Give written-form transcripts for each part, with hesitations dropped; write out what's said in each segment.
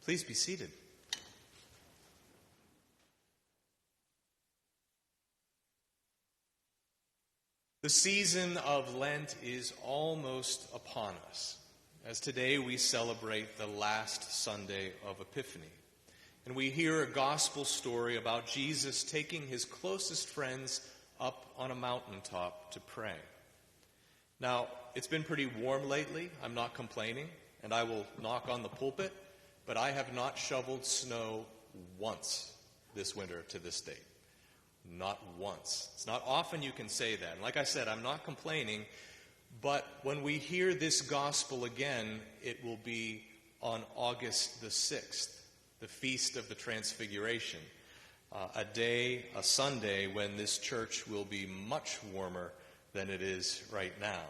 Please be seated. The season of Lent is almost upon us, as today we celebrate the last Sunday of Epiphany. And we hear a gospel story about Jesus taking his closest friends up on a mountaintop to pray. Now, it's been pretty warm lately. I'm not complaining, and I will knock on the pulpit, but I have not shoveled snow once this winter to this date. Not once. It's not often you can say that. And like I said, I'm not complaining, but when we hear this gospel again, it will be on August the 6th, the Feast of the Transfiguration, a Sunday when this church will be much warmer than it is right now.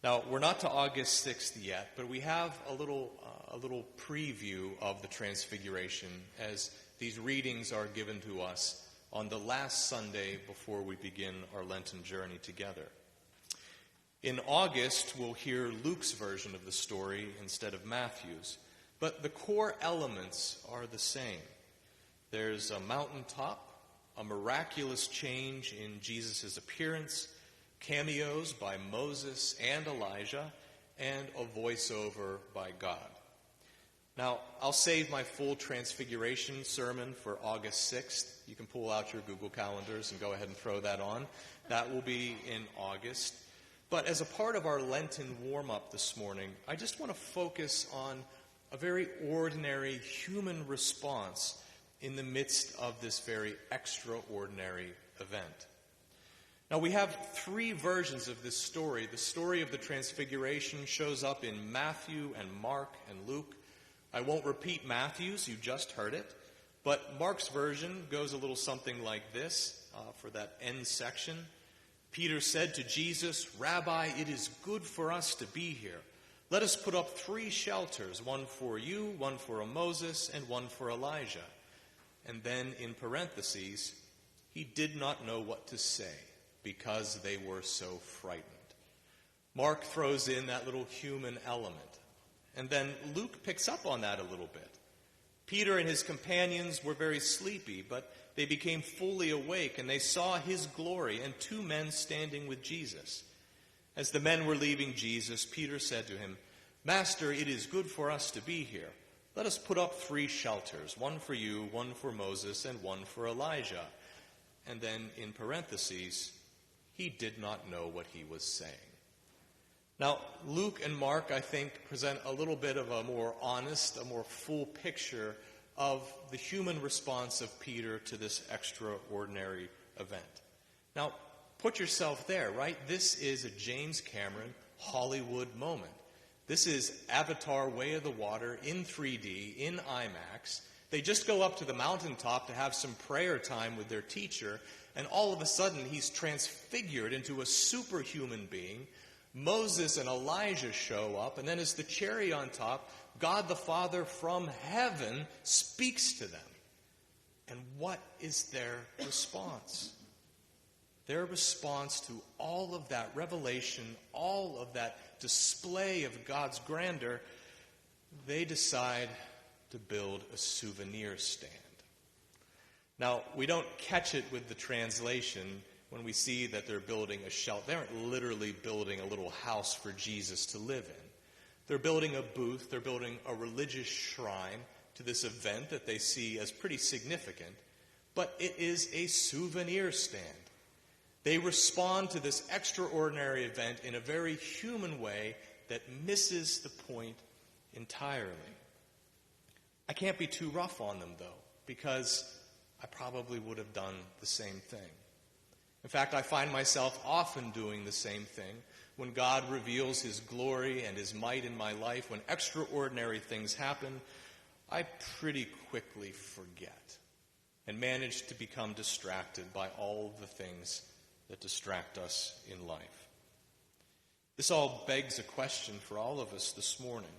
Now, we're not to August 6th yet, but we have a little preview of the Transfiguration as these readings are given to us on the last Sunday before we begin our Lenten journey together. In August, we'll hear Luke's version of the story instead of Matthew's, but the core elements are the same. There's a mountaintop, a miraculous change in Jesus' appearance, cameos by Moses and Elijah, and a voiceover by God. Now, I'll save my full Transfiguration sermon for August 6th. You can pull out your Google calendars and go ahead and throw that on. That will be in August. But as a part of our Lenten warm-up this morning, I just want to focus on a very ordinary human response in the midst of this very extraordinary event. Now, we have three versions of this story. The story of the Transfiguration shows up in Matthew and Mark and Luke. I won't repeat Matthew's, you just heard it, but Mark's version goes a little something like this for that end section. Peter said to Jesus, "Rabbi, it is good for us to be here. Let us put up 3 shelters, one for you, one for Moses, and one for Elijah." And then in parentheses, he did not know what to say because they were so frightened. Mark throws in that little human element. And then Luke picks up on that a little bit. Peter and his companions were very sleepy, but they became fully awake, and they saw his glory and 2 men standing with Jesus. As the men were leaving Jesus, Peter said to him, "Master, it is good for us to be here. Let us put up 3 shelters, one for you, one for Moses, and one for Elijah." And then in parentheses, he did not know what he was saying. Now, Luke and Mark, I think, present a little bit of a more honest, a more full picture of the human response of Peter to this extraordinary event. Now, put yourself there, right? This is a James Cameron Hollywood moment. This is Avatar Way of the Water in 3D, in IMAX. They just go up to the mountaintop to have some prayer time with their teacher, and all of a sudden he's transfigured into a superhuman being. Moses and Elijah show up, and then as the cherry on top, God the Father from heaven speaks to them. And what is their response? Their response to all of that revelation, all of that display of God's grandeur, they decide to build a souvenir stand. Now, we don't catch it with the translation when we see that they're building a shelter. They aren't literally building a little house for Jesus to live in. They're building a booth, they're building a religious shrine to this event that they see as pretty significant, but it is a souvenir stand. They respond to this extraordinary event in a very human way that misses the point entirely. I can't be too rough on them, though, because I probably would have done the same thing. In fact, I find myself often doing the same thing when God reveals his glory and his might in my life. When extraordinary things happen, I pretty quickly forget and manage to become distracted by all the things that distract us in life. This all begs a question for all of us this morning.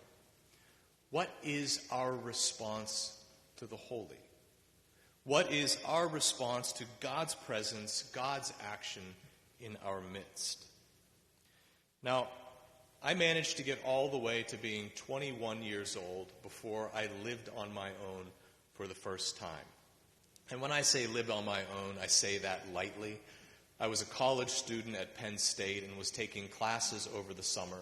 What is our response to the holy? What is our response to God's presence, God's action in our midst? Now, I managed to get all the way to being 21 years old before I lived on my own for the first time. And when I say lived on my own, I say that lightly. I was a college student at Penn State and was taking classes over the summer,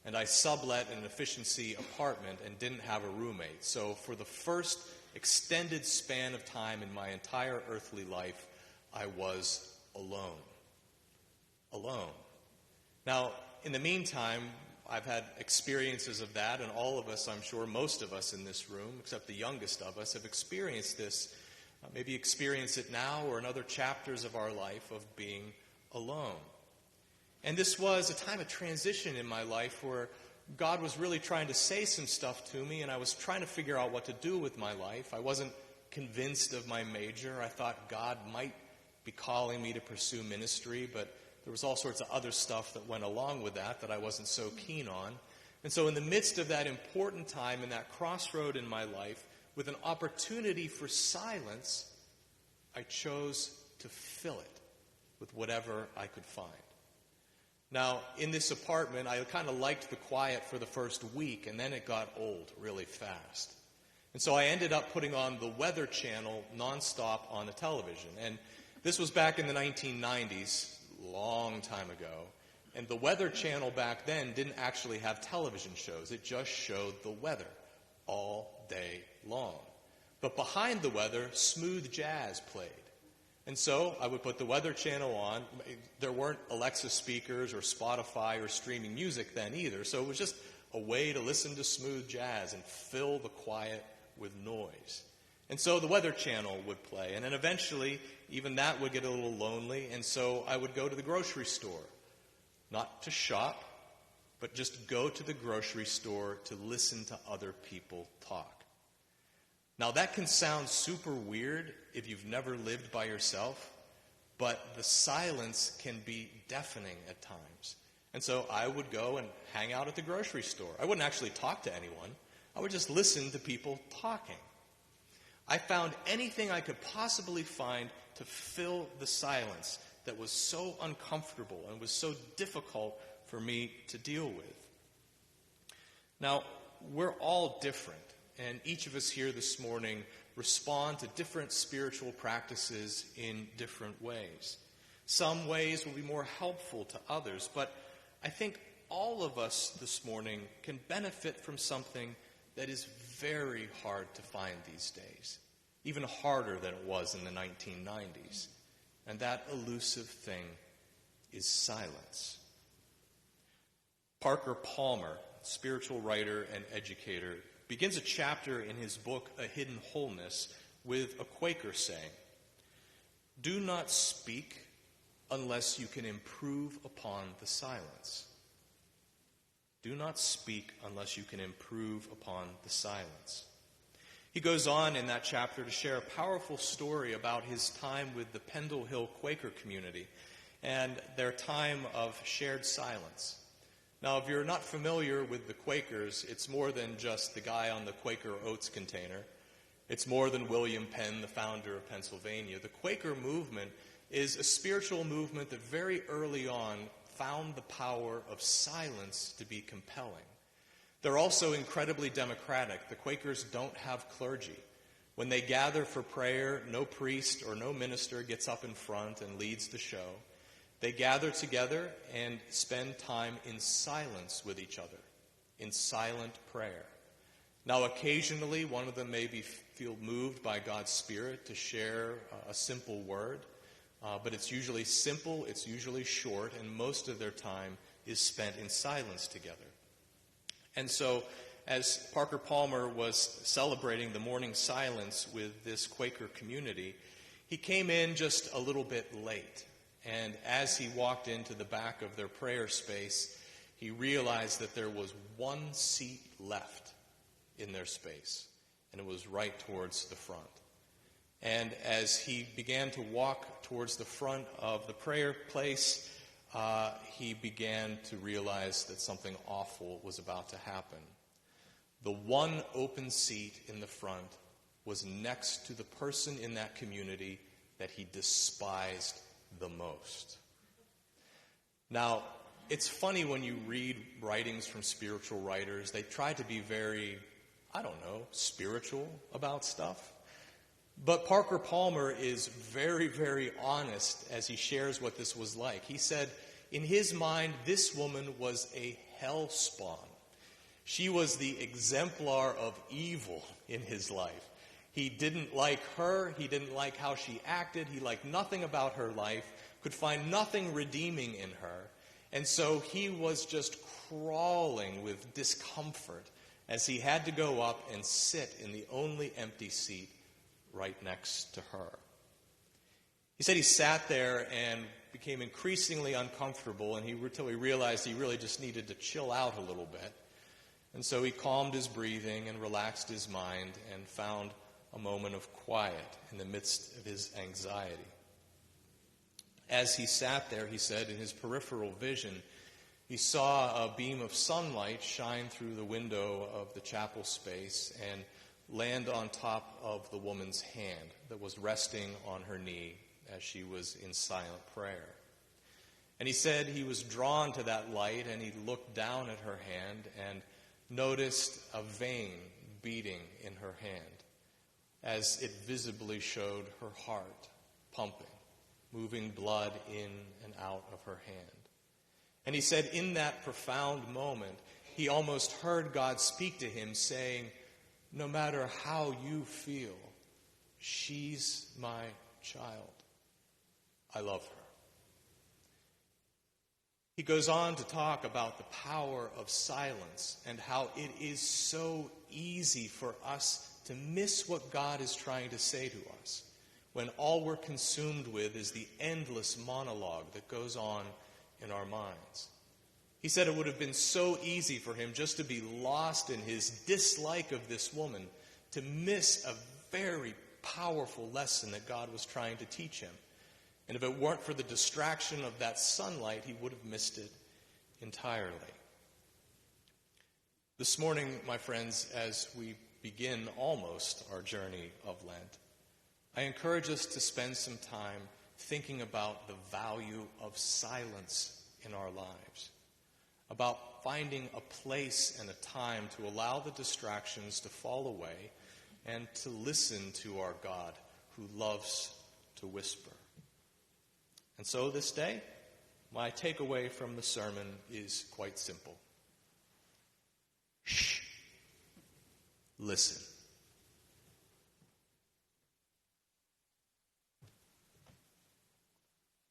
and I sublet an efficiency apartment and didn't have a roommate. So for the first extended span of time in my entire earthly life, I was alone. Alone. Now, in the meantime, I've had experiences of that, and all of us, I'm sure most of us in this room, except the youngest of us, have experienced this, maybe experience it now or in other chapters of our life of being alone. And this was a time of transition in my life where God was really trying to say some stuff to me, and I was trying to figure out what to do with my life. I wasn't convinced of my major. I thought God might be calling me to pursue ministry, but there was all sorts of other stuff that went along with that I wasn't so keen on. And so in the midst of that important time, in that crossroad in my life, with an opportunity for silence, I chose to fill it with whatever I could find. Now, in this apartment, I kind of liked the quiet for the first week, and then it got old really fast. And so I ended up putting on the Weather Channel nonstop on the television. And this was back in the 1990s, long time ago. And the Weather Channel back then didn't actually have television shows. It just showed the weather all day long. But behind the weather, smooth jazz played. And so I would put the Weather Channel on. There weren't Alexa speakers or Spotify or streaming music then either. So it was just a way to listen to smooth jazz and fill the quiet with noise. And so the Weather Channel would play. And then eventually, even that would get a little lonely. And so I would go to the grocery store. Not to shop, but just go to the grocery store to listen to other people talk. Now, that can sound super weird if you've never lived by yourself, but the silence can be deafening at times. And so I would go and hang out at the grocery store. I wouldn't actually talk to anyone. I would just listen to people talking. I found anything I could possibly find to fill the silence that was so uncomfortable and was so difficult for me to deal with. Now, we're all different. And each of us here this morning respond to different spiritual practices in different ways. Some ways will be more helpful to others, but I think all of us this morning can benefit from something that is very hard to find these days, even harder than it was in the 1990s. And that elusive thing is silence. Parker Palmer, spiritual writer and educator, begins a chapter in his book, A Hidden Wholeness, with a Quaker saying, "Do not speak unless you can improve upon the silence." Do not speak unless you can improve upon the silence. He goes on in that chapter to share a powerful story about his time with the Pendle Hill Quaker community and their time of shared silence. Now, if you're not familiar with the Quakers, it's more than just the guy on the Quaker Oats container. It's more than William Penn, the founder of Pennsylvania. The Quaker movement is a spiritual movement that very early on found the power of silence to be compelling. They're also incredibly democratic. The Quakers don't have clergy. When they gather for prayer, no priest or no minister gets up in front and leads the show. They gather together and spend time in silence with each other, in silent prayer. Now, occasionally, one of them may feel moved by God's Spirit to share a simple word, but it's usually simple, it's usually short, and most of their time is spent in silence together. And so, as Parker Palmer was celebrating the morning silence with this Quaker community, he came in just a little bit late. And as he walked into the back of their prayer space, he realized that there was one seat left in their space, and it was right towards the front. And as he began to walk towards the front of the prayer place, he began to realize that something awful was about to happen. The one open seat in the front was next to the person in that community that he despised the most. Now, It's funny when you read writings from spiritual writers, they try to be very, spiritual about stuff. But Parker Palmer is very, very honest as he shares what this was like. He said, in his mind, this woman was a hell spawn. She was the exemplar of evil in his life. He didn't like her. He didn't like how she acted. He liked nothing about her life, could find nothing redeeming in her. And so he was just crawling with discomfort as he had to go up and sit in the only empty seat right next to her. He said he sat there and became increasingly uncomfortable until he realized he really just needed to chill out a little bit. And so he calmed his breathing and relaxed his mind and found a moment of quiet in the midst of his anxiety. As he sat there, he said, in his peripheral vision, he saw a beam of sunlight shine through the window of the chapel space and land on top of the woman's hand that was resting on her knee as she was in silent prayer. And he said he was drawn to that light, and he looked down at her hand and noticed a vein beating in her hand as it visibly showed her heart pumping, moving blood in and out of her hand. And he said in that profound moment, he almost heard God speak to him saying, no matter how you feel, she's my child. I love her. He goes on to talk about the power of silence and how it is so easy for us to miss what God is trying to say to us when all we're consumed with is the endless monologue that goes on in our minds. He said it would have been so easy for him just to be lost in his dislike of this woman, to miss a very powerful lesson that God was trying to teach him. And if it weren't for the distraction of that sunlight, he would have missed it entirely. This morning, my friends, as we begin almost our journey of Lent, I encourage us to spend some time thinking about the value of silence in our lives, about finding a place and a time to allow the distractions to fall away and to listen to our God who loves to whisper. And so this day, my takeaway from the sermon is quite simple. Shh. Listen.